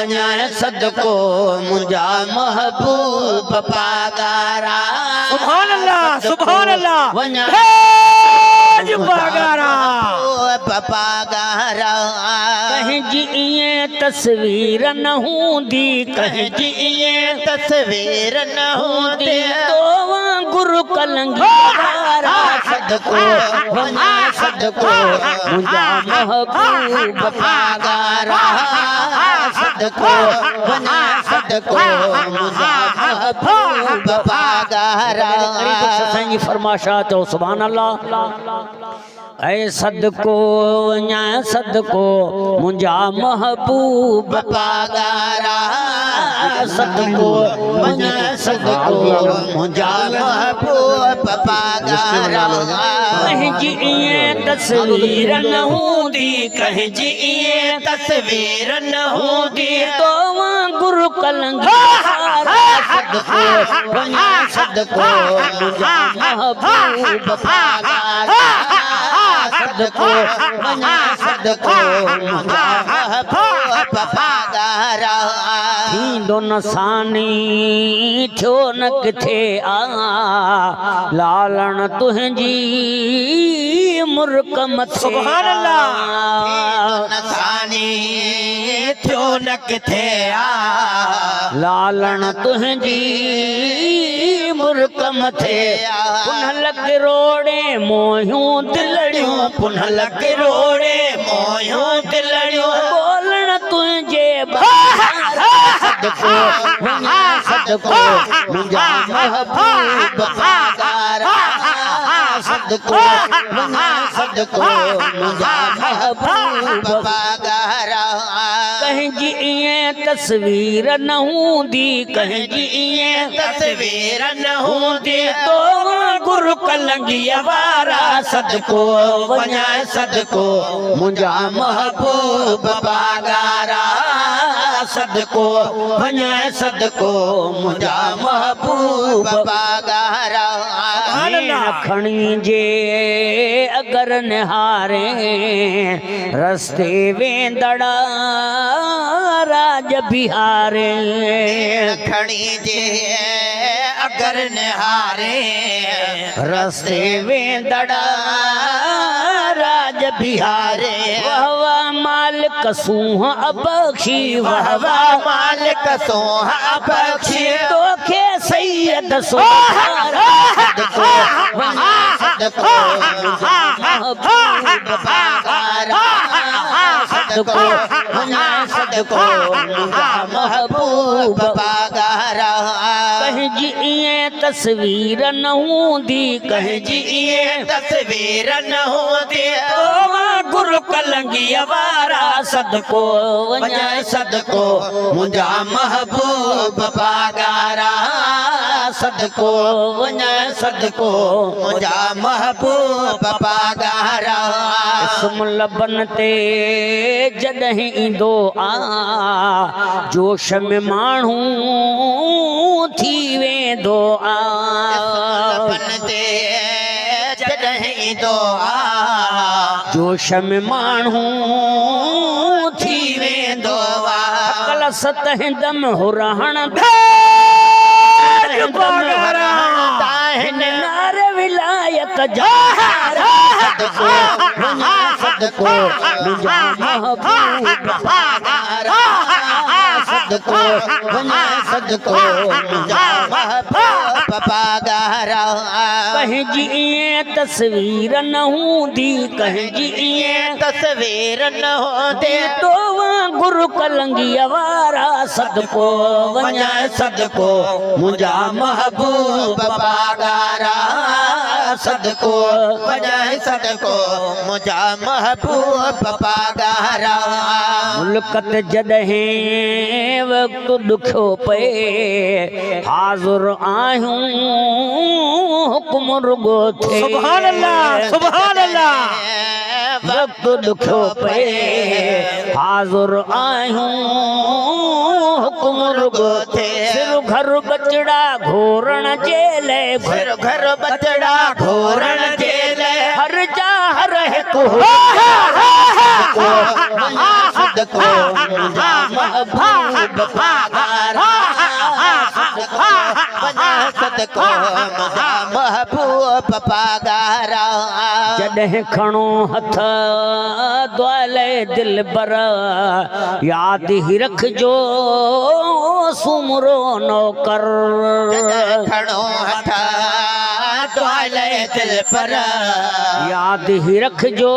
वञा सदको मुंहिंजा महबूब पागारा सुभान अल्लाह सुभान अल्लाह वञा पागारा पागारा कहीं ये तस्वीर न हूंदी कहीं जी ये तस्वीर न होती तो गुरु कलंगीरा सदको वञा सदको मुंहिंजा महबूब पागारा सदको वञा सदको मुंहिंजा महबूब पागारा सही फरमाशा तो सुभान अल्लाह ऐ सदको वञा सदको मुंहिंजा महबूब पागारा सदको वञा सदको मुंहिंजा महबूब पागारा कहीं जी ये तस्वीर न हूंदी कहीं जी ये तस्वीर न होती तो गुरु कलंगीरा सदको वञा सदको मुंहिंजा महबूब पागारा सदको वञा सदको मुंहिंजा महबूब पागारा थींदो नसानी थियो न किथे आ लालण तुंहिंजी मुर्क मथे सुभान अल्लाह नसानी थियो न किथे आ लालण तुंहिंजी मुर्क मथे पुनल किरोड़े मोहियूं दिलड़ियूं पुनल किरोड़े मोहियूं दिलड़ियूं बोलण तुंहिंजे सदको वञा सदको मुंहिंजा महबूब पागारा सदको वञा सदको मुंहिंजा महबूब पागारा कहीं जी ये तस्वीर न हूंदी कहीं जी ये तस्वीर न होती तो गुरु कलंगीअ वारा सदको वञा सदको मुंहिंजा महबूब पागारा सदको वञा सदको मुंहिंजा महबूब पागारा खणी जे अगर निहारे रस्ते वेंदड़ा राज बिहारे खणी जे अगर निहारे रस्ते वेंदड़ा राज बिहारे वहवा मालिक सूह अबक्षी वहवा मालिक सोह बख्शी तोखे सैयद सोहारा सदको वञा सदको मुंहिंजा महबूब पागारा सदको वञा सदको मुंहिंजा महबूब पागारा कहीं जी ये तस्वीर न हूंदी कहीं जी ये तस्वीर न होती तो गुरु कलंगीअ वारा सदको वञा सदको मुंहिंजा महबूब पागारा सदको वञा सदको मुंहिंजा महबूब पागारा इसम लबन ते जॾहिं ईंदो आ जोश में माण्हू थी वेंदो आ लबन ते जॾहिं ईंदो आ जोश में माण्हू थी वेंदो आ कल सतह दम हुरहण नारे विलायत जहारा सदको वञा सदको मुंहिंजा महबूब पागारा सदको वञा सदको मुंहिंजा महबूब पागारा कहीं जी ये तस्वीर न हूंदी कहीं जी ये तस्वीर न होती तो गुरु कलंगीअ वारा सदको वञा सदको मुंहिंजा महबूब पागारा सदको वञा सदको मुंहिंजा महबूब पागारा मुल्कत जॾहिं वक़्त ॾुखियो पए हाज़ुर आहियूं हुकुम रुगो थे सुभान अल्लाह सुभान अल्लाह वक़्त ॾुखियो पए हाज़ुर आहियूं हुकुम रुगो थे सिर घर बचड़ा घोरण जे लाइ घर घर बचड़ा घोरण जे लाइ हर जा हर हिकु सदको मुंहिंजा महबूब वफादारा बना सदको मुंहिंजा महबूब वफादारा जॾहिं खणो हथ द्वाले दिल बर याद ही रखजो सुमरो नौकर खड़ो हथा द्वाले दिल पर याद ही रखजो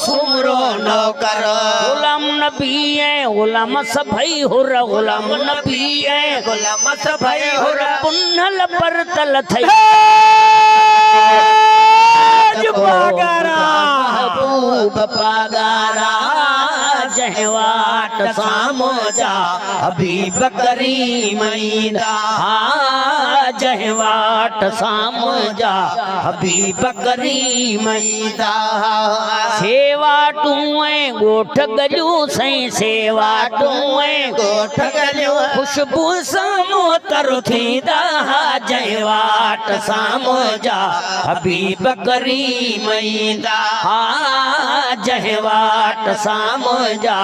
सुमरो नौकर गुलाम नबी है गुलाम सभई हुर गुलाम नबी है गुलाम सभई हुर पुन्नल पर तल थई महबूब पागारा जंहिं वाट साम्हूं जा हबीब करीम ईंदा जंहिं वाट साम्हूं जा हबीब करीम ईंदा सेवा तूं ऐं ॻोठ गलियूं सईं सेवा तूं ऐं ॻोठ गलियूं खुशबू साम्हूं तर थींदा जंहिं वाट साम्हूं जा हबीब करीम ईंदा जंहिं वाट साम्हूं जा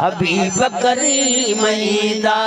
हबीब करीम ईंदा